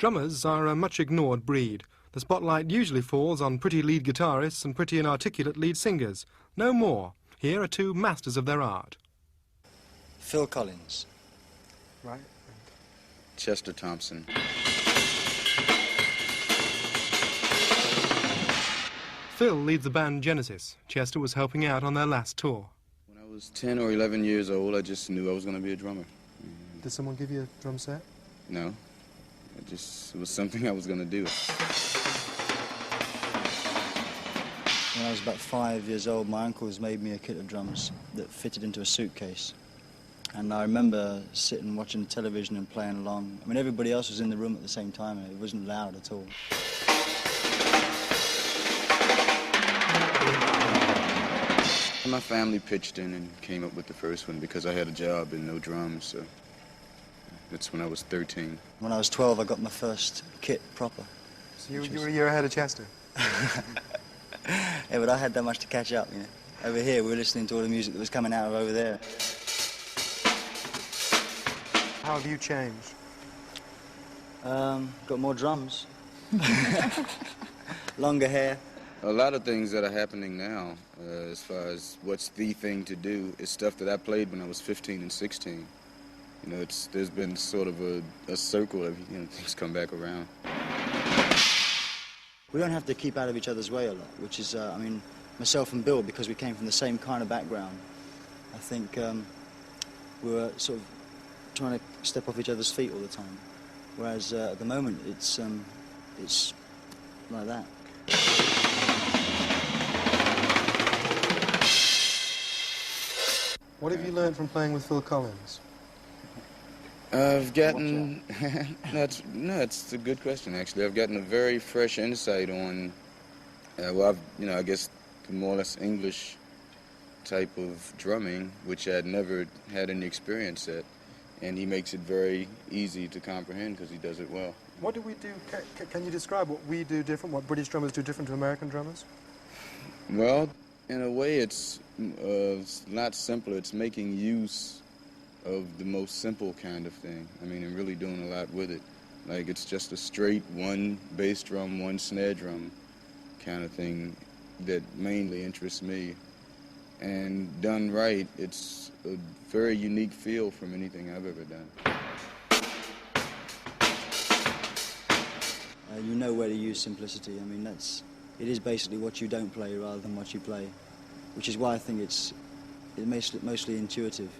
Drummers are a much ignored breed. The spotlight usually falls on pretty lead guitarists and pretty inarticulate lead singers. No more. Here are two masters of their art. Phil Collins. Right. Chester Thompson. Phil leads the band Genesis. Chester was helping out on their last tour. When I was 10 or 11 years old, I just knew I was going to be a drummer. Did someone give you a drum set? No. It was something I was going to do. When I was about 5 years old, my uncles made me a kit of drums that fitted into a suitcase. And I remember sitting watching television and playing along. I mean, everybody else was in the room at the same time, and it wasn't loud at all. My family pitched in and came up with the first one because I had a job and no drums, so that's when I was 13. When I was 12, I got my first kit proper. So you were a year ahead of Chester? Yeah, but I had that much to catch up, you know. Over here, we were listening to all the music that was coming out of over there. How have you changed? Got more drums. Longer hair. A lot of things that are happening now, as far as what's the thing to do, is stuff that I played when I was 15 and 16. You know, there's been sort of a circle of, you know, things come back around. We don't have to keep out of each other's way a lot, which is, I mean, myself and Bill, because we came from the same kind of background, I think we were sort of trying to step off each other's feet all the time. Whereas at the moment, it's like that. What have you learned from playing with Phil Collins? I've gotten, it's a good question actually. I've gotten a very fresh insight on, I guess the more or less English type of drumming, which I'd never had any experience at, and he makes it very easy to comprehend because he does it well. What do we do? Can you describe what we do different, what British drummers do different to American drummers? Well, in a way, it's not simpler. It's making use of the most simple kind of thing. I mean, and really doing a lot with it. Like, it's just a straight one bass drum, one snare drum kind of thing that mainly interests me. And done right, it's a very unique feel from anything I've ever done. You know where to use simplicity. I mean, it is basically what you don't play rather than what you play, which is why I think it makes it mostly intuitive.